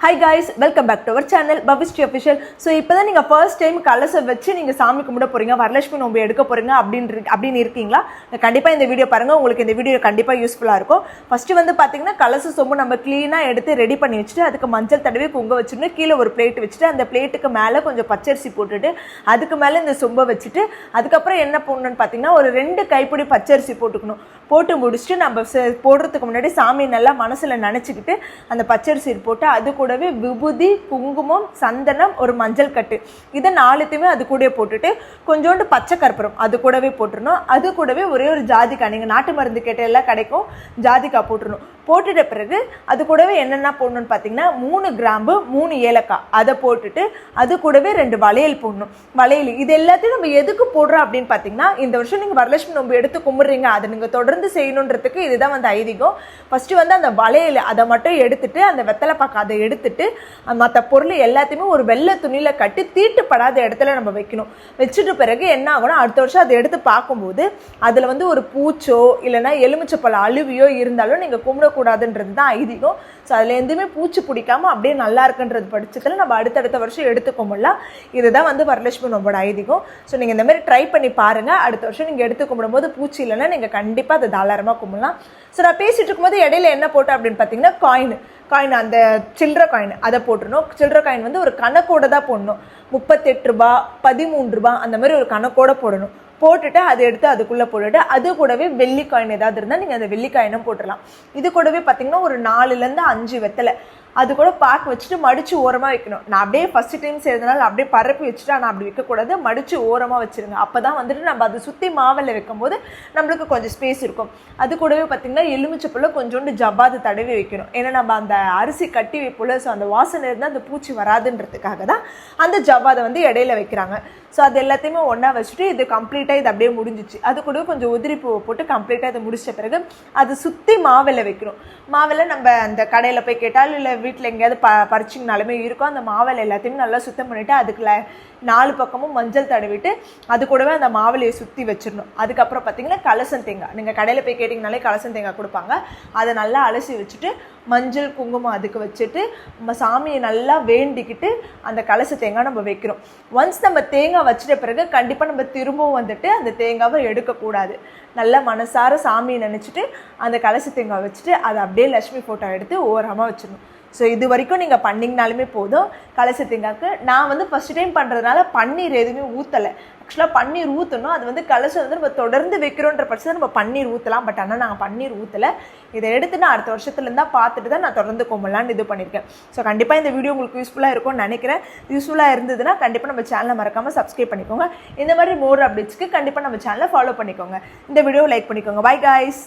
Hi guys, welcome back to our channel Bhavishri Official. So இப்போதான் நீங்க first time கலச வச்சு நீங்க சாமி கும்பிட போறீங்க, வரலட்சுமி நோம்பு எடுக்க போறீங்க அப்படின்னு இருக்கீங்களா? கண்டிப்பா இந்த வீடியோ பாருங்க, உங்களுக்கு இந்த வீடியோ கண்டிப்பா யூஸ்ஃபுல்லா இருக்கும். ஃபர்ஸ்ட் வந்து பாத்தீங்கன்னா கலச சொம்பு நம்ம க்ளீனா எடுத்து ரெடி பண்ணி வச்சுட்டு அதுக்கு மஞ்சள் தடவி குங்குமம் வச்சுட்டு கீழே ஒரு பிளேட் வச்சுட்டு அந்த பிளேட்டுக்கு மேல கொஞ்சம் பச்சரிசி போட்டுட்டு அதுக்கு மேல இந்த சொம்பை வச்சுட்டு அதுக்கப்புறம் என்ன பண்ணணும்னு பாத்தீங்கன்னா ஒரு 2 கைப்பிடி பச்சரிசி போட்டுக்கணும். போட்டு முடிச்சுட்டு நம்ம போடுறதுக்கு முன்னாடி சாமி நல்லா மனசுல நினைச்சுக்கிட்டு அந்த பச்சரிசி போட்டு அது கூடவே விபூதி, குங்குமம், சந்தனம், ஒரு மஞ்சள் கட்டு இதை 4த்தையுமே அது கூட போட்டுட்டு கொஞ்சோண்டு பச்சை கற்பூரம் அது கூடவே போட்டுருணும். அது கூடவே ஒரே ஒரு ஜாதிக்காய், நீங்கள் நாட்டு மருந்து கேட்ட எல்லாம் கிடைக்கும், ஜாதிக்காய் போட்டுருணும். போட்டுட்ட பிறகு அது கூடவே என்னென்ன போடணும்னு பார்த்தீங்கன்னா 3 கிராம்பு, 3 ஏலக்காய் அதை போட்டுட்டு அது கூடவே 2 வளையல் போடணும். வளையல் இது எல்லாத்தையும் நம்ம எதுக்கு போடுறோம் அப்படின்னு பார்த்தீங்கன்னா, இந்த வருஷம் நீங்கள் வரலட்சுமி நோம்பு எடுத்து கும்பிட்றீங்க, அதை நீங்கள் தொடர்ந்து செய்யணுன்றதுக்கு இதுதான் வந்து ஐதீகம். ஃபர்ஸ்ட் வந்து அந்த வளையல் அதை மட்டும் எடுத்துட்டு அந்த வெத்தலை பாக்கு அதை எடுத்துட்டு மற்ற பொருள் எல்லாத்தையுமே ஒரு வெள்ளை துணியில கட்டி தீட்டுப்படாத இடத்துல நம்ம வைக்கணும். வச்சுட்டு பிறகு என்ன ஆகணும், அடுத்த வருஷம் அதை எடுத்து பார்க்கும்போது அதுல வந்து ஒரு பூச்சோ இல்லைன்னா எலுமிச்சப்பழ அழுவியோ இருந்தாலும் நீங்க கும்பிடக்கூடாதுன்றது தான் ஐதீகம். ஸோ அதுல எதுவுமே பூச்சி பிடிக்காம அப்படியே நல்லா இருக்குன்றது பட்சத்தில் நம்ம அடுத்தடுத்த வருஷம் எடுத்துக்கும்போலாம் இதுதான் வந்து வரலட்சுமி நோம்போட ஐதீகம். ஸோ நீங்க இந்த மாதிரி ட்ரை பண்ணி பாருங்க. அடுத்த வருஷம் நீங்க எடுத்து கும்பிடும் போது பூச்சி இல்லைன்னா நீங்க கண்டிப்பா அதை தாராளமா கும்பிடலாம். ஸோ நான் பேசிட்டு இருக்கும்போது இடையில என்ன போட்டேன் அப்படின்னு பார்த்தீங்கன்னா காயின் அந்த சில்லற காயின் அதை போட்டுருணும். சில்லற காயின் வந்து ஒரு கணக்கோட தான் போடணும். 38 ரூபாய், 13 ரூபாய் அந்த மாதிரி ஒரு கணக்கோட போடணும். போட்டுட்டு அதை எடுத்து அதுக்குள்ளே போட்டுட்டு அது கூடவே வெள்ளி காயின் ஏதாவது இருந்தால் நீங்கள் அந்த வெள்ளி காயினும் போட்டுடலாம். இது கூடவே பார்த்தீங்கன்னா ஒரு 4லேருந்து 5 வெத்தலை அது கூட பாக்கு வச்சுட்டு மடிச்சு ஓரமாக வைக்கணும். நான் அப்படியே ஃபர்ஸ்ட் டைம் செய்யறதுனால அப்படியே பரப்பி வச்சுட்டு ஆனால் அப்படி வைக்கக்கூடாது, மடிச்சு ஓரமாக வச்சிருங்க. அப்போ தான் வந்துட்டு நம்ம அதை சுற்றி மாவில் வைக்கும் போது நம்மளுக்கு கொஞ்சம் ஸ்பேஸ் இருக்கும். அது கூடவே பார்த்தீங்கன்னா எலுமிச்சப்பழம் கொஞ்சோண்டு ஜவ்வாது தடவி வைக்கணும். ஏன்னா நம்ம அந்த அரிசி கட்டி வைப்போல, ஸோ அந்த வாசனை இருந்தால் அந்த பூச்சி வராதுன்றதுக்காக தான் அந்த ஜவ்வாதை வந்து இடையில வைக்கிறாங்க. ஸோ அது எல்லாத்தையுமே ஒன்றா வச்சுட்டு இது கம்ப்ளீட்டாக இது அப்படியே முடிஞ்சிச்சு. அது கூட கொஞ்சம் உதிரி பூவை போட்டு கம்ப்ளீட்டாக இதை முடிச்ச பிறகு அது சுற்றி மாவில் வைக்கணும். மாவில் நம்ம அந்த கடையில் போய் கேட்டாலும் இல்லை வீட்டில் எங்கேயாவது பறிச்சிங்கனாலுமே இருக்கும், அந்த மாவில் எல்லாத்தையுமே நல்லா சுத்தம் பண்ணிவிட்டு அதுக்குள்ள 4 பக்கமும் மஞ்சள் தடவிட்டு அது கூடவே அந்த மாவிலையை சுற்றி வச்சிடணும். அதுக்கப்புறம் பார்த்தீங்கன்னா கலசம் தேங்காய், நீங்கள் கடையில் போய் கேட்டிங்கனாலே கலசம் தேங்காய் கொடுப்பாங்க. அதை நல்லா அலசி வச்சுட்டு மஞ்சள் குங்குமம் அதுக்கு வச்சுட்டு நம்ம சாமியை நல்லா வேண்டிக்கிட்டு அந்த கலச தேங்காய் நம்ம வைக்கிறோம். ஒன்ஸ் நம்ம தேங்காய் வச்சிட்ட பிறகு கண்டிப்பாக நம்ம திரும்பவும் வந்துட்டு அந்த தேங்காவை எடுக்கக்கூடாது. நல்லா மனசார சாமியை நினச்சிட்டு அந்த கலச தேங்காய் வச்சுட்டு அதை அப்படியே லட்சுமி ஃபோட்டோ எடுத்து ஓரமாக வச்சிடணும். ஸோ இது வரைக்கும் நீங்கள் பண்ணிங்கனாலுமே போதும். கலச தேங்காய்க்கு நான் வந்து ஃபர்ஸ்ட் டைம் பண்ணுறதுனால பன்னீர் எதுவுமே ஊற்றலை. ஆக்சுவலாக பன்னீர் ஊற்றணும், அது வந்து கலசம் வந்து நம்ம தொடர்ந்து வைக்கிறோன்ற பட்சத்தில் நம்ம பன்னீர் ஊற்றலாம். பட் ஆனால் நாங்கள் பன்னீர் ஊற்றலை. இதை எடுத்து நான் அடுத்த வருஷத்துலேருந்து தான் பார்த்துட்டு தான் நான் தொடர்ந்து கும்பலான்னு இது பண்ணியிருக்கேன். ஸோ கண்டிப்பாக இந்த வீடியோ உங்களுக்கு யூஸ்ஃபுல்லாக இருக்கும்னு நினைக்கிறேன். யூஸ்ஃபுல்லாக இருந்ததுன்னா கண்டிப்பாக நம்ம சேனலை மறக்காமல் சப்ஸ்கிரைப் பண்ணிக்கோங்க. இந்த மாதிரி மோர் அப்டேட்ஸ்க்கு கண்டிப்பாக நம்ம சேனலை ஃபாலோ பண்ணிக்கோங்க. இந்த வீடியோவை லைக் பண்ணிக்கோங்க. By guys.